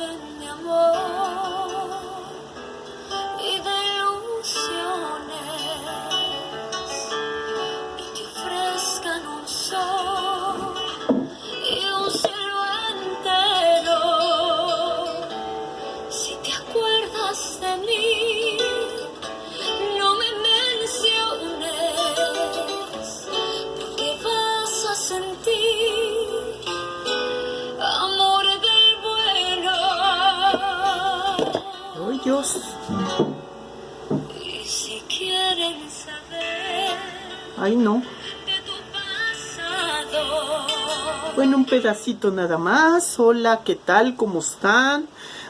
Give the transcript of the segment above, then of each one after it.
llenen de amor y de ilusiones y te ofrezcan un sol y un cielo entero. Si te acuerdas de mí, no me menciones, porque vas a sentir amor del bueno. ¡Ay, Dios! Y si quieren saber ¡Ay, no! de tu pasado, Bueno, un pedacito nada más. Hola, ¿qué tal? ¿Cómo están?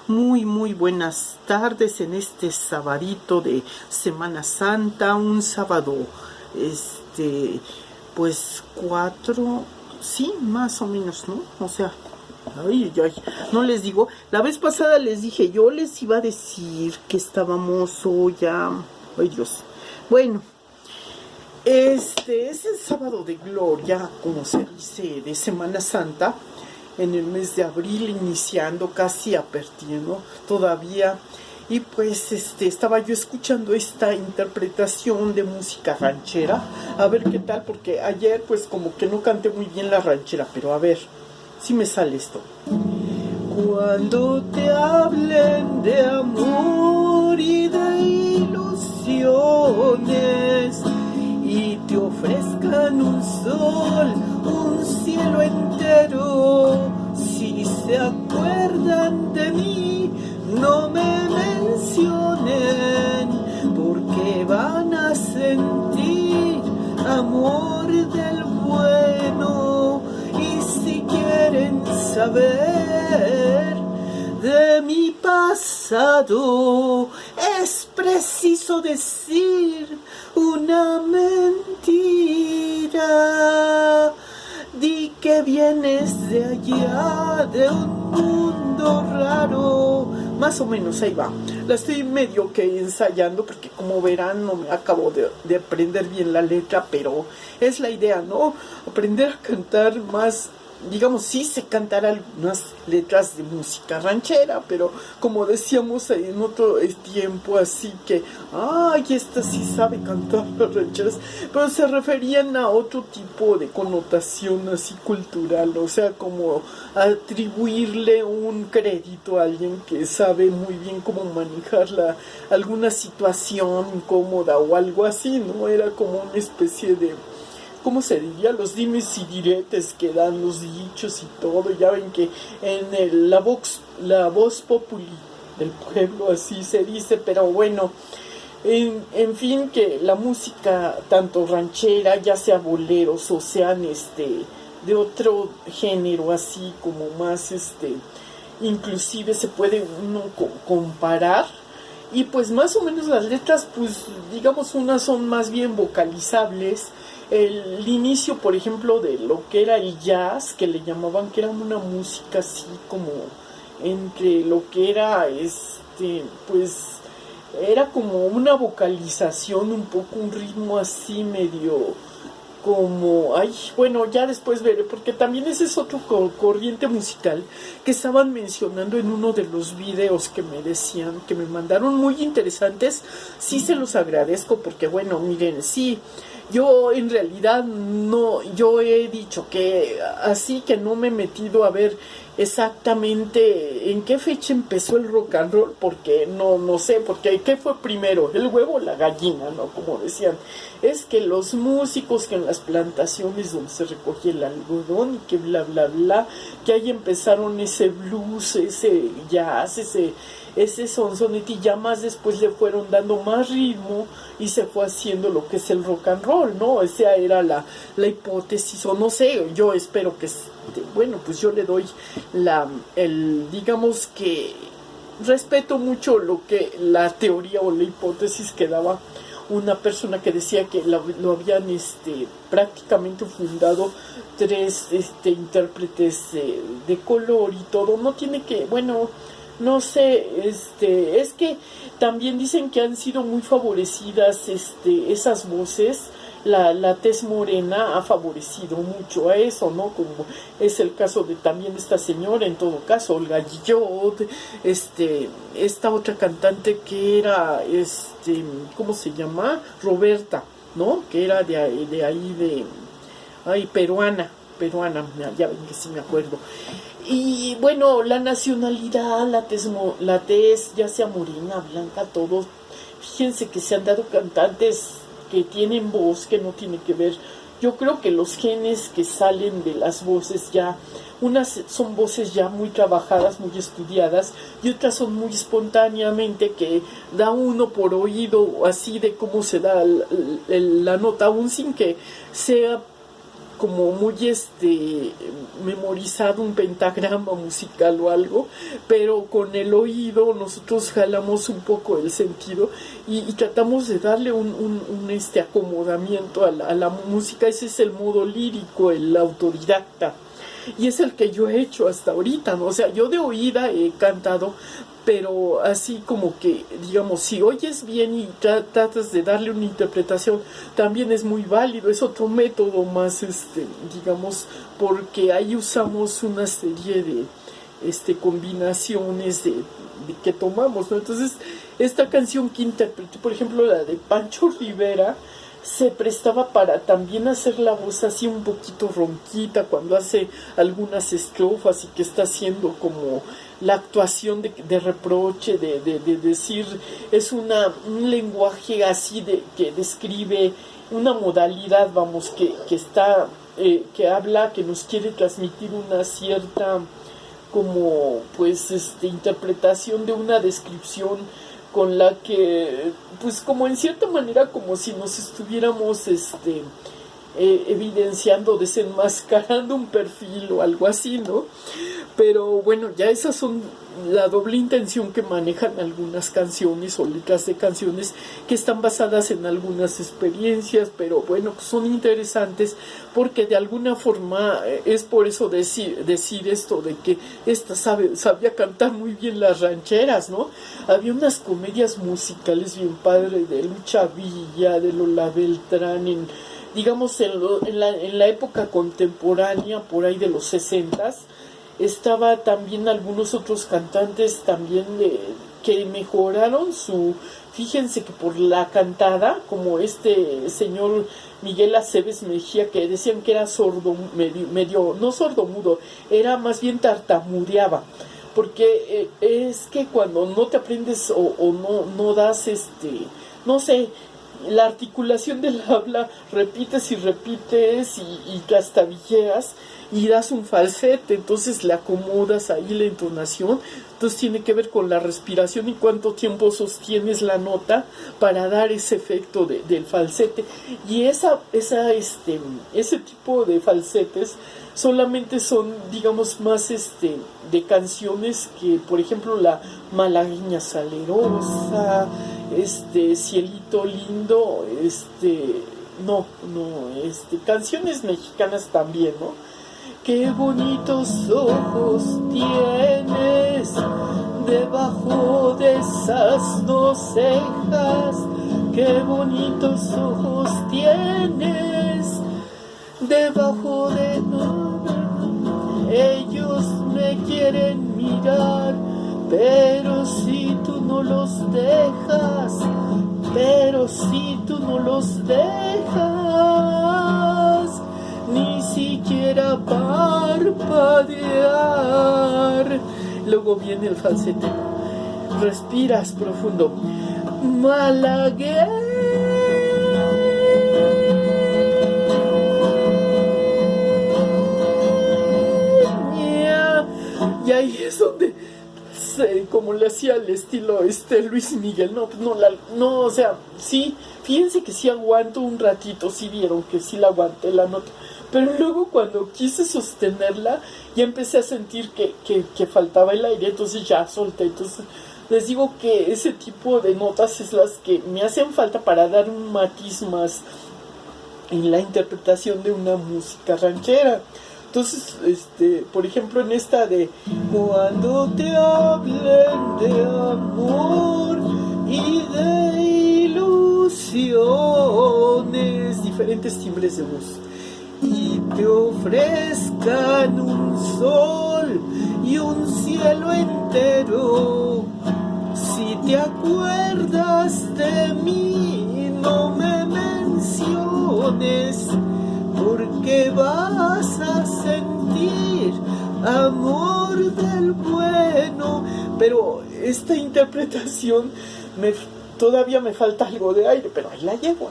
Muy buenas tardes en este sabadito de Semana Santa. Un sábado, pues 4, sí, más o menos, ¿no? O sea, ay, no les digo. La vez pasada les dije, yo les iba a decir que estábamos hoy ya. Ay, Dios. Bueno. Es el sábado de gloria, como se dice, de Semana Santa, en el mes de abril, iniciando, casi apertiendo todavía. Y pues estaba yo escuchando esta interpretación de música ranchera, a ver qué tal, porque ayer pues como que no canté muy bien la ranchera, pero a ver si me sale esto. Cuando te hablen de amor y de ilusiones, y te ofrezcan un sol, un cielo entero, si se acuerdan de mí, no me mencionen, porque van a sentir amor del bueno. Y si quieren saber de mi pasado, es preciso decir una mentira. Di que vienes de allá, de un mundo raro. Más o menos ahí va. La estoy medio que ensayando porque, como verán, no me acabo de aprender bien la letra, pero es la idea, ¿no? Aprender a cantar más. Digamos, sí sé cantar algunas letras de música ranchera, pero como decíamos en otro tiempo, así que, ay, esta sí sabe cantar las rancheras, pero se referían a otro tipo de connotación así cultural, o sea, como atribuirle un crédito a alguien que sabe muy bien cómo manejar alguna situación incómoda o algo así, ¿no? Era como una especie de, ¿cómo se diría? Los dimes y diretes que dan los dichos y todo. Ya ven que en la voz populi del pueblo así se dice, pero bueno, en fin, que la música tanto ranchera, ya sea boleros o sean de otro género así como más inclusive se puede uno comparar. Y pues más o menos las letras, pues digamos, unas son más bien vocalizables. El inicio, por ejemplo, de lo que era el jazz, que le llamaban, que era una música así como entre lo que era pues era como una vocalización, un poco un ritmo así medio como, ay, bueno, ya después veré, porque también ese es otro corriente musical que estaban mencionando en uno de los videos que me decían, que me mandaron, muy interesantes. Sí se los agradezco porque, bueno, miren, sí, yo en realidad no, yo he dicho que así que no me he metido a ver exactamente en qué fecha empezó el rock and roll, porque no sé, porque ¿qué fue primero? ¿El huevo o la gallina? ¿No? Como decían, es que los músicos que en las plantaciones donde se recogía el algodón y que bla bla bla, que ahí empezaron ese blues, ese jazz, ese sonsonete, y ya más después le fueron dando más ritmo y se fue haciendo lo que es el rock and roll, ¿no? Esa era la hipótesis, o no sé, yo espero que, bueno, pues yo le doy digamos que respeto mucho lo que la teoría o la hipótesis que daba una persona que decía que lo habían prácticamente fundado 3 intérpretes de color y todo. No tiene que, bueno, no sé, es que también dicen que han sido muy favorecidas esas voces la tez morena ha favorecido mucho a eso, ¿no? Como es el caso de también esta señora, en todo caso, Olga Guillot, esta otra cantante que era, ¿cómo se llama? Roberta, ¿no? Que era peruana, ya ven que sí me acuerdo. Y bueno, la nacionalidad, la tez, ya sea morena, blanca, todo. Fíjense que se han dado cantantes que tienen voz, que no tiene que ver. Yo creo que los genes que salen de las voces ya, unas son voces ya muy trabajadas, muy estudiadas, y otras son muy espontáneamente, que da uno por oído, así de cómo se da la nota, aún sin que sea como muy memorizado un pentagrama musical o algo, pero con el oído nosotros jalamos un poco el sentido y tratamos de darle un acomodamiento a la música. Ese es el modo lírico, el autodidacta, y es el que yo he hecho hasta ahorita, ¿no? O sea, yo de oída he cantado, pero así como que, digamos, si oyes bien y tratas de darle una interpretación, también es muy válido, es otro método más, digamos, porque ahí usamos una serie de combinaciones de que tomamos, ¿no? Entonces, esta canción que interpreté, por ejemplo, la de Pancho Rivera, se prestaba para también hacer la voz así un poquito ronquita cuando hace algunas estrofas y que está haciendo como la actuación de reproche, de decir, es un lenguaje así que describe una modalidad, vamos, que está, que habla, que nos quiere transmitir una cierta como pues interpretación de una descripción con la que, pues como en cierta manera, como si nos estuviéramos evidenciando, desenmascarando un perfil o algo así, ¿no? Pero bueno, ya esas son la doble intención que manejan algunas canciones o letras de canciones que están basadas en algunas experiencias, pero bueno, pues son interesantes porque de alguna forma es por eso decir esto de que esta sabía cantar muy bien las rancheras, ¿no? Había unas comedias musicales bien padres de Lucha Villa, de Lola Beltrán, digamos en la época contemporánea, por ahí de los 60s. Estaba también algunos otros cantantes también que mejoraron fíjense que por la cantada, como este señor Miguel Aceves Mejía, que decían que era sordo, medio no sordomudo, era más bien tartamudeaba, porque es que cuando no te aprendes o no das no sé, la articulación del habla, repites y repites y trastabilleas y das un falsete, entonces le acomodas ahí la entonación, entonces tiene que ver con la respiración y cuánto tiempo sostienes la nota para dar ese efecto del falsete, y ese tipo de falsetes solamente son, digamos, más de canciones que, por ejemplo, la Malagueña Salerosa, Cielito Lindo, canciones mexicanas también, ¿no? Qué bonitos ojos tienes debajo de esas dos cejas, qué bonitos ojos tienes debajo de... Ellos me quieren mirar, pero si tú no los dejas, ni siquiera parpadear. Luego viene el falsete. Respiras profundo. Malagueña. Y ahí es donde, como le hacía el estilo Luis Miguel, no, o sea, sí, fíjense que sí aguanto un ratito, sí vieron que sí la aguanté la nota, pero luego cuando quise sostenerla ya empecé a sentir que faltaba el aire, entonces ya solté. Entonces les digo que ese tipo de notas es las que me hacen falta para dar un matiz más en la interpretación de una música ranchera. Entonces, por ejemplo, en esta de cuando te hablen de amor y de ilusiones, diferentes timbres de voz. Y te ofrezcan un sol y un cielo entero. Si te acuerdas de mí, no me menciones, porque vas a sentir amor del bueno. Pero esta interpretación todavía me falta algo de aire, pero ahí la llevo,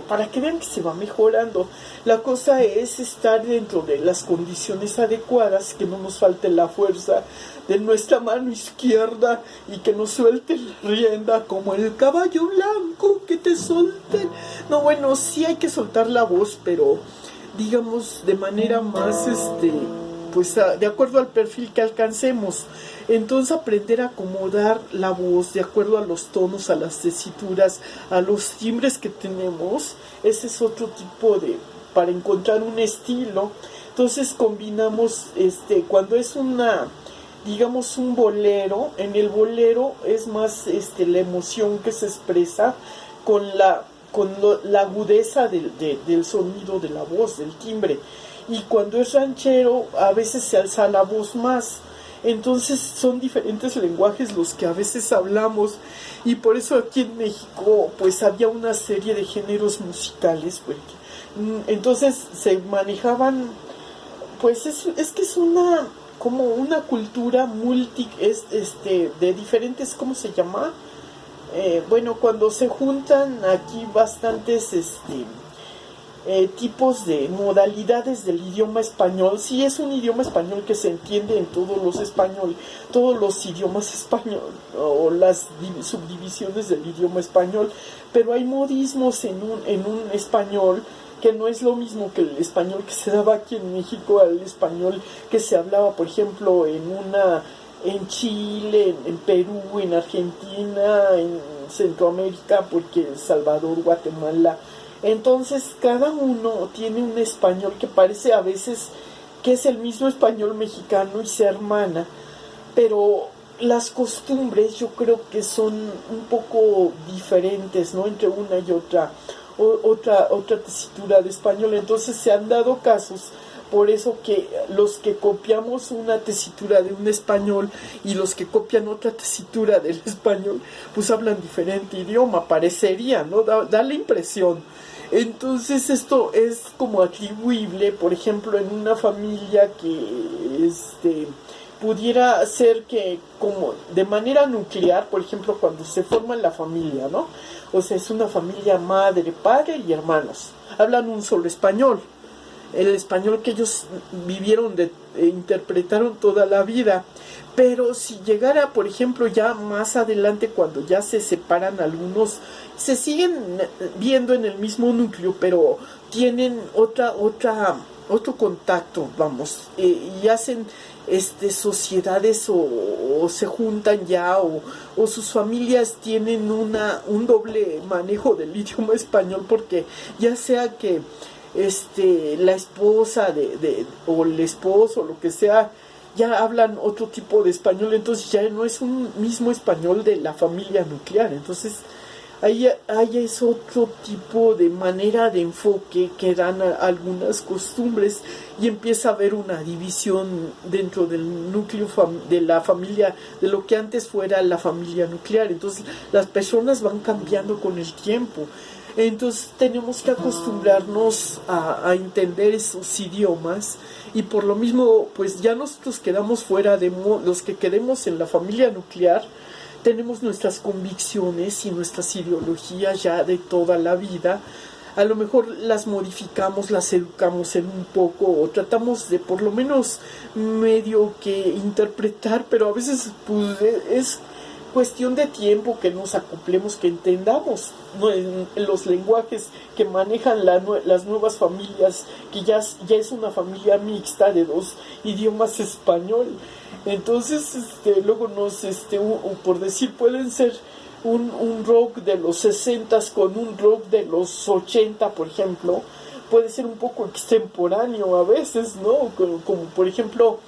para que vean que se va mejorando. La cosa es estar dentro de las condiciones adecuadas, que no nos falte la fuerza de nuestra mano izquierda y que nos suelte la rienda como el caballo blanco que te suelte. No, bueno, sí hay que soltar la voz, pero digamos de manera más pues de acuerdo al perfil que alcancemos. Entonces aprender a acomodar la voz de acuerdo a los tonos, a las tesituras, a los timbres que tenemos. Ese es otro tipo para encontrar un estilo. Entonces combinamos cuando es digamos un bolero. En el bolero es más la emoción que se expresa con la agudeza del sonido de la voz, del timbre. Y cuando es ranchero, a veces se alza la voz más. Entonces son diferentes lenguajes los que a veces hablamos. Y por eso aquí en México pues había una serie de géneros musicales. Entonces se manejaban, pues es que es como una cultura de diferentes, ¿cómo se llama? Bueno, cuando se juntan aquí bastantes tipos de modalidades del idioma español. Sí, es un idioma español que se entiende en todos los idiomas español, o las subdivisiones del idioma español, pero hay modismos en un español que no es lo mismo que el español que se daba aquí en México al español que se hablaba, por ejemplo, en Chile, en Perú, en Argentina, en Centroamérica, porque El Salvador, Guatemala. Entonces cada uno tiene un español que parece a veces que es el mismo español mexicano y se hermana, pero las costumbres yo creo que son un poco diferentes, ¿no? Entre una y otra tesitura de español. Entonces se han dado casos, por eso que los que copiamos una tesitura de un español y los que copian otra tesitura del español, pues hablan diferente idioma, parecería, ¿no? Da la impresión. Entonces esto es como atribuible, por ejemplo, en una familia que pudiera ser que como de manera nuclear, por ejemplo, cuando se forma la familia, ¿no? O sea, es una familia madre, padre y hermanos. Hablan un solo español. El español que ellos vivieron, interpretaron toda la vida. Pero si llegara, por ejemplo, ya más adelante, cuando ya se separan algunos, se siguen viendo en el mismo núcleo, pero tienen otro contacto, vamos, y hacen sociedades o se juntan ya, o sus familias tienen un doble manejo del idioma español, porque ya sea que la esposa o el esposo, lo que sea, ya hablan otro tipo de español, entonces ya no es un mismo español de la familia nuclear. Entonces ahí es otro tipo de manera de enfoque que dan algunas costumbres, y empieza a haber una división dentro del núcleo de la familia, de lo que antes fuera la familia nuclear. Entonces las personas van cambiando con el tiempo. Entonces tenemos que acostumbrarnos a entender esos idiomas, y por lo mismo pues ya nosotros quedamos fuera los que quedemos en la familia nuclear. Tenemos nuestras convicciones y nuestras ideologías ya de toda la vida. A lo mejor las modificamos, las educamos en un poco, o tratamos de por lo menos medio que interpretar, pero a veces pues es cuestión de tiempo que nos acoplemos, que entendamos, ¿no? en los lenguajes que manejan las nuevas familias, que ya es una familia mixta de dos idiomas español. Entonces luego por decir, pueden ser un rock de los 60 con un rock de los 80, por ejemplo. Puede ser un poco extemporáneo a veces, ¿no? Como por ejemplo,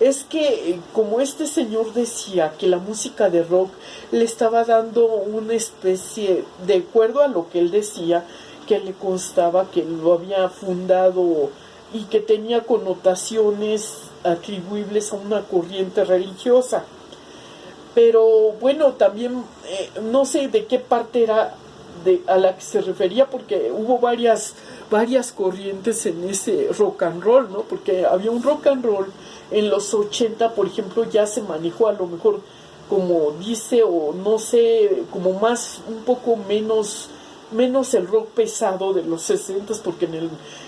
es que como este señor decía que la música de rock le estaba dando una especie, de acuerdo a lo que él decía, que le constaba que lo había fundado y que tenía connotaciones atribuibles a una corriente religiosa. Pero bueno, también no sé de qué parte era a la que se refería, porque hubo varias corrientes en ese rock and roll, ¿no? Porque había un rock and roll en los 80, por ejemplo, ya se manejó a lo mejor como dice, o no sé, como más, un poco menos el rock pesado de los 60, porque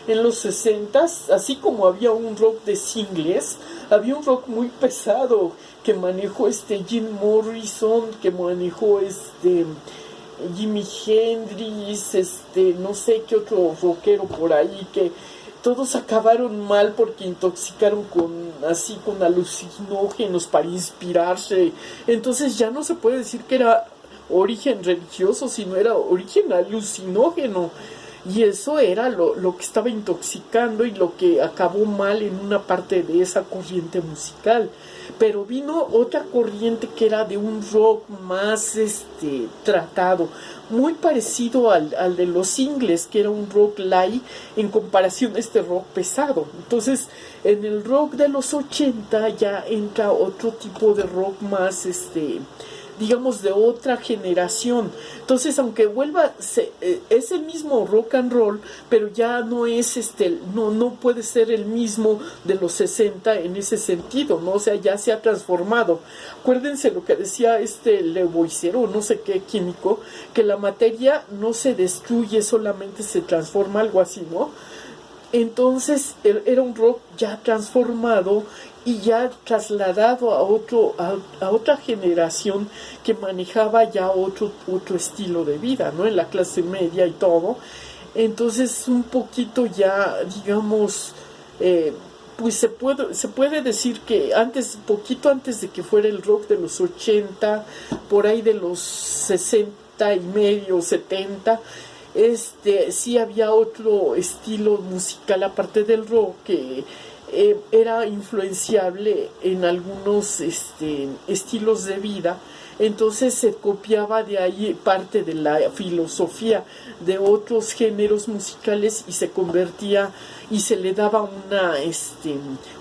en los 60, así como había un rock de singles, había un rock muy pesado que manejó Jim Morrison, que manejó Jimi Hendrix, no sé qué otro rockero por ahí, que todos acabaron mal porque intoxicaron con alucinógenos para inspirarse. Entonces ya no se puede decir que era origen religioso, sino era origen alucinógeno. Y eso era lo que estaba intoxicando y lo que acabó mal en una parte de esa corriente musical. Pero vino otra corriente que era de un rock más tratado, muy parecido al de los Ingles, que era un rock light en comparación a este rock pesado. Entonces, en el rock de los 80 ya entra otro tipo de rock más digamos de otra generación. Entonces, aunque vuelva, es el mismo rock and roll, pero ya no es no puede ser el mismo de los 60 en ese sentido, ¿no? O sea, ya se ha transformado. Acuérdense lo que decía Lavoisier, o no sé qué químico, que la materia no se destruye, solamente se transforma, algo así, ¿no? Entonces era un rock ya transformado y ya trasladado a otra generación que manejaba ya otro estilo de vida, ¿no? En la clase media y todo. Entonces un poquito ya, digamos, pues se puede decir que poquito antes de que fuera el rock de los 80, por ahí de los 60 y medio, 70, sí había otro estilo musical aparte del rock que era influenciable en algunos estilos de vida. Entonces se copiaba de ahí parte de la filosofía de otros géneros musicales y se convertía y se le daba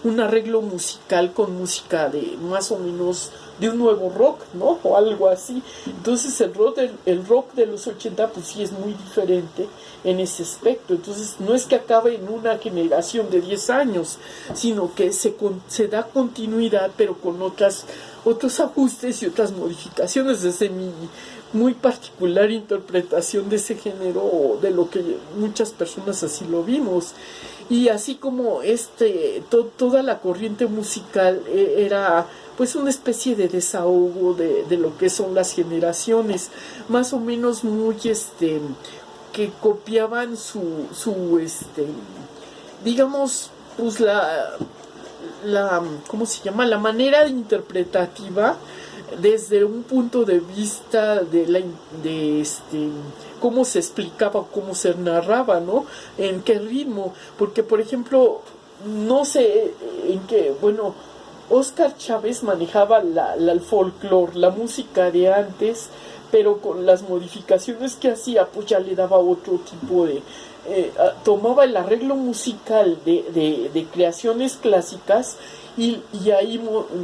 un arreglo musical con música de más o menos de un nuevo rock, ¿no? O algo así. Entonces el rock de los 80 pues sí es muy diferente en ese aspecto. Entonces no es que acabe en una generación de 10 años, sino que se da continuidad, pero con otros ajustes y otras modificaciones desde mi muy particular interpretación de ese género, o de lo que muchas personas así lo vimos. Y así como toda la corriente musical era pues una especie de desahogo de lo que son las generaciones, más o menos muy que copiaban su digamos, pues ¿cómo se llama? La manera interpretativa desde un punto de vista de cómo se explicaba, cómo se narraba, ¿no? En qué ritmo, porque por ejemplo, no sé en qué, bueno, Óscar Chávez manejaba el folclore, la música de antes, pero con las modificaciones que hacía, pues ya le daba otro tipo de... tomaba el arreglo musical de creaciones clásicas y ahí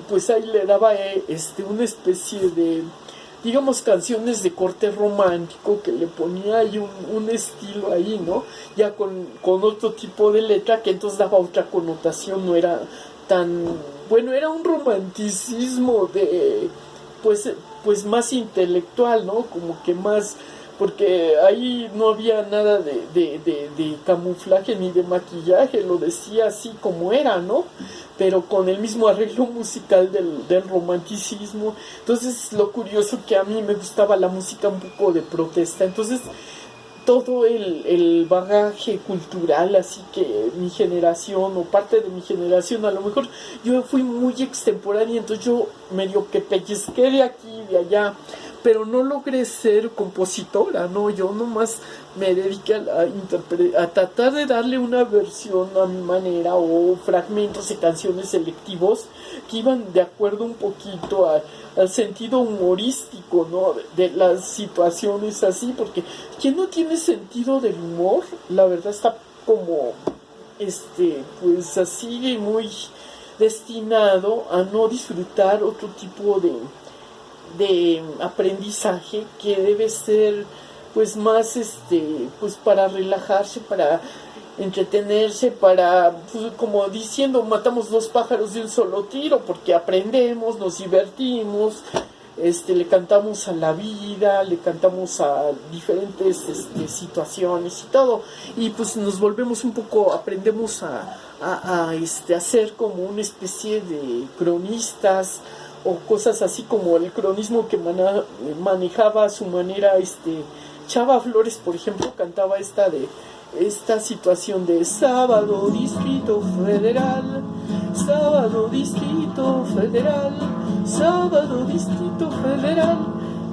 pues ahí le daba una especie de, digamos, canciones de corte romántico, que le ponía ahí un estilo ahí, ¿no? Ya con otro tipo de letra, que entonces daba otra connotación, no era tan... Bueno, era un romanticismo pues más intelectual, ¿no? Como que más... Porque ahí no había nada de camuflaje ni de maquillaje, lo decía así como era, ¿no? Pero con el mismo arreglo musical del romanticismo. Entonces, lo curioso que a mí me gustaba la música un poco de protesta. Entonces, todo el bagaje cultural, así que mi generación o parte de mi generación, a lo mejor yo fui muy extemporánea, entonces yo medio que pellizqué de aquí y de allá, pero no logré ser compositora, ¿no? Yo nomás me dediqué a tratar de darle una versión a mi manera o fragmentos de canciones selectivos que iban de acuerdo un poquito al sentido humorístico, ¿no? De las situaciones así, porque quien no tiene sentido del humor, la verdad está como, pues así muy destinado a no disfrutar otro tipo de aprendizaje que debe ser pues más pues para relajarse, para entretenerse, para pues, como diciendo, matamos dos pájaros de un solo tiro, porque aprendemos, nos divertimos, le cantamos a la vida, le cantamos a diferentes situaciones y todo, y pues nos volvemos un poco, aprendemos a ser como una especie de cronistas o cosas así, como el cronismo que manejaba a su manera Chava Flores, por ejemplo, cantaba esta situación de sábado Distrito Federal, sábado Distrito Federal, sábado Distrito Federal,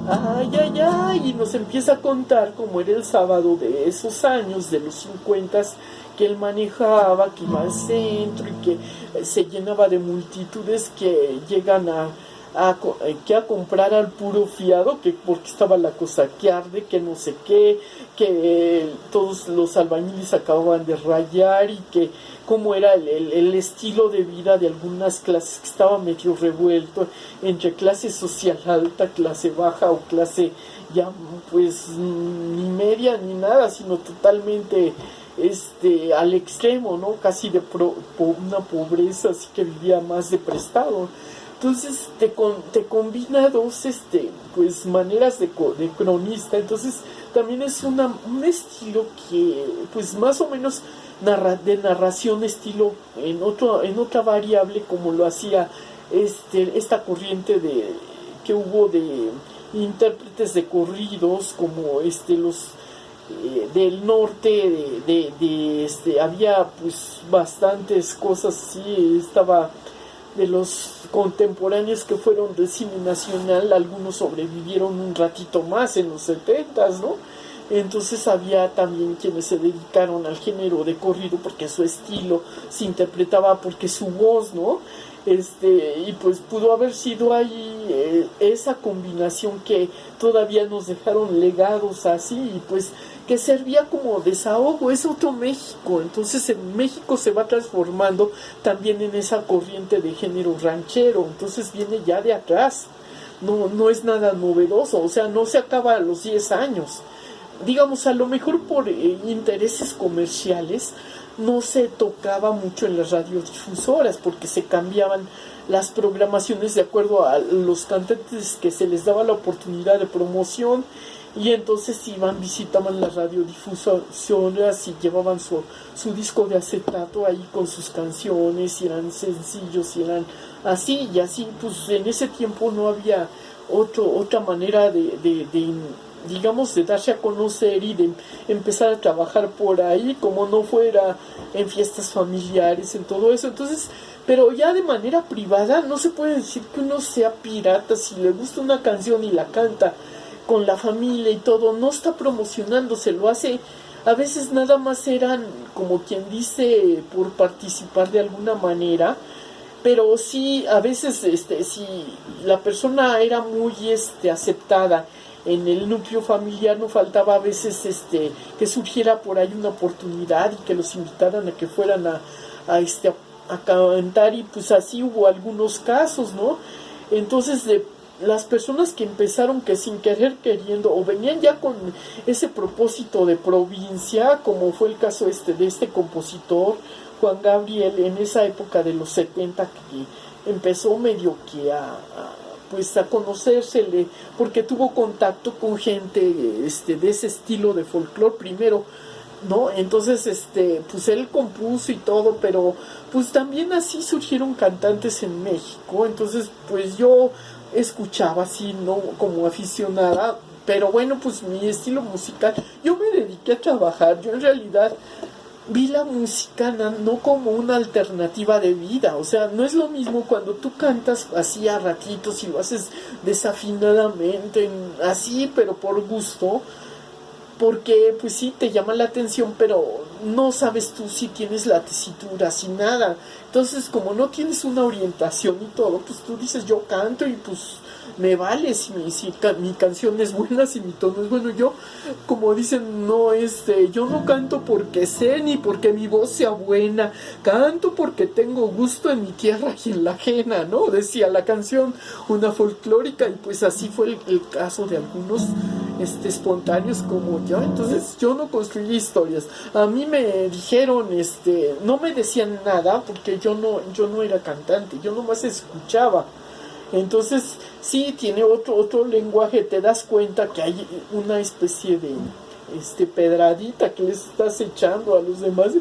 ay, ay, ay, y nos empieza a contar cómo era el sábado de esos años, de los 50, que él manejaba, que iba al centro y que se llenaba de multitudes que llegan a comprar al puro fiado, que porque estaba la cosa que arde, que no sé qué, que todos los albañiles acababan de rayar, y que cómo era el estilo de vida de algunas clases, que estaba medio revuelto entre clase social alta, clase baja o clase ya pues ni media ni nada, sino totalmente al extremo, ¿no? Casi de una pobreza, así que vivía más de prestado. Entonces te combina dos pues maneras de cronista. Entonces también es un estilo que pues más o menos de narración, estilo en otra variable, como lo hacía esta corriente que hubo de intérpretes de corridos, como los del norte, había pues bastantes cosas así. Estaba de los contemporáneos que fueron del cine nacional, algunos sobrevivieron un ratito más en los 70s, ¿no? Entonces había también quienes se dedicaron al género de corrido porque su estilo se interpretaba, porque su voz, ¿no? Y pues pudo haber sido ahí esa combinación que todavía nos dejaron legados así, y pues que servía como desahogo. Es otro México. Entonces en México se va transformando también en esa corriente de género ranchero, entonces viene ya de atrás, no es nada novedoso, o sea, no se acaba a los 10 años. Digamos, a lo mejor por intereses comerciales no se tocaba mucho en las radiodifusoras, porque se cambiaban las programaciones de acuerdo a los cantantes que se les daba la oportunidad de promoción, y entonces iban, visitaban las radiodifusoras y llevaban su disco de acetato ahí con sus canciones, y eran sencillos y eran así, y así pues en ese tiempo no había otra manera digamos, de darse a conocer y de empezar a trabajar por ahí, como no fuera en fiestas familiares, en todo eso. Entonces, pero ya de manera privada no se puede decir que uno sea pirata. Si le gusta una canción y la canta con la familia y todo, no está promocionándose, lo hace. A veces nada más eran, como quien dice, por participar de alguna manera, pero sí, a veces si la persona era muy aceptada en el núcleo familiar, no faltaba a veces que surgiera por ahí una oportunidad y que los invitaran a que fueran a cantar, y pues así hubo algunos casos, ¿no? Entonces las personas que empezaron, que sin querer queriendo, o venían ya con ese propósito de provincia, como fue el caso de este compositor Juan Gabriel, en esa época de los 70, que empezó medio que a conocérsele, porque tuvo contacto con gente de ese estilo de folclore primero, ¿no? Entonces pues él compuso y todo, pero pues también así surgieron cantantes en México. Entonces pues yo escuchaba así, no como aficionada, pero bueno, pues mi estilo musical, yo me dediqué a trabajar. Yo en realidad vi la música no como una alternativa de vida. O sea, no es lo mismo cuando tú cantas así a ratitos y lo haces desafinadamente, así, pero por gusto, porque pues sí te llama la atención, pero no sabes tú si tienes la tesitura, si nada. Entonces, como no tienes una orientación y todo, pues tú dices, yo canto y pues me vale si mi canción es buena, si mi tono es bueno. Yo, como dicen, no, yo no canto porque sé ni porque mi voz sea buena, canto porque tengo gusto en mi tierra y en la ajena, ¿no? Decía la canción, una folclórica, y pues así fue el caso de algunos espontáneos como yo. Entonces yo no construí historias. A mí me dijeron, no me decían nada porque yo no era cantante, yo nomás escuchaba. Entonces sí tiene otro lenguaje, te das cuenta que hay una especie de pedradita que les estás echando a los demás.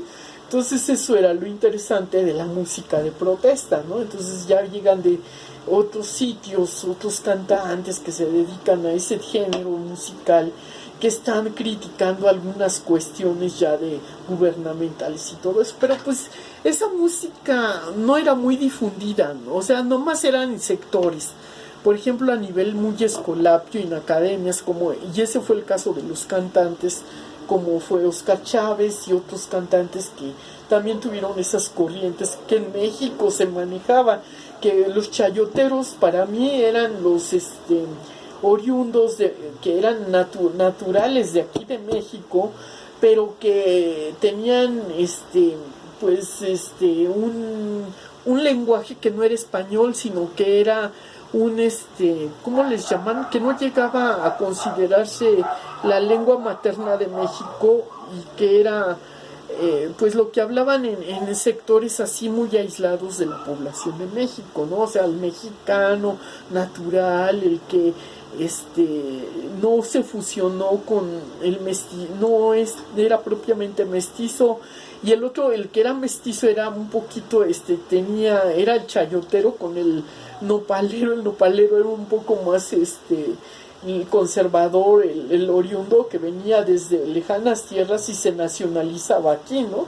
Entonces eso era lo interesante de la música de protesta, ¿no? Entonces ya llegan de otros sitios, otros cantantes que se dedican a ese género musical, que están criticando algunas cuestiones ya de gubernamentales y todo eso, pero pues esa música no era muy difundida, ¿no? O sea, nomás eran sectores, por ejemplo a nivel muy escolapio en academias, y ese fue el caso de los cantantes, como fue Oscar Chávez y otros cantantes que también tuvieron esas corrientes que en México se manejaba, que los chayoteros para mí eran los oriundos que eran naturales de aquí de México, pero que tenían un lenguaje que no era español, sino que era un ¿cómo les llaman? Que no llegaba a considerarse la lengua materna de México, y que era pues lo que hablaban en sectores así muy aislados de la población de México, ¿no? O sea, el mexicano natural, el que no se fusionó con el mestizo, era propiamente mestizo, y el otro, el que era mestizo, era un poquito, era el chayotero con el nopalero era un poco más el conservador, el oriundo que venía desde lejanas tierras y se nacionalizaba aquí, ¿no?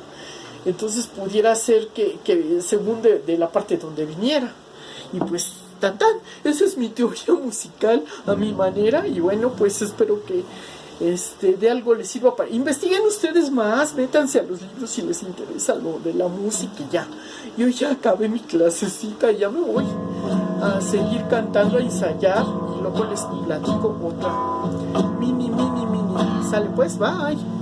Entonces pudiera ser que según de la parte donde viniera. Y pues esa es mi teoría musical a mi manera, y bueno, pues espero que de algo les sirva para... Investiguen ustedes más, métanse a los libros si les interesa lo de la música, y ya. Yo ya acabé mi clasecita, ya me voy a seguir cantando, a ensayar, y luego les platico otra. Mini. Sale pues, bye.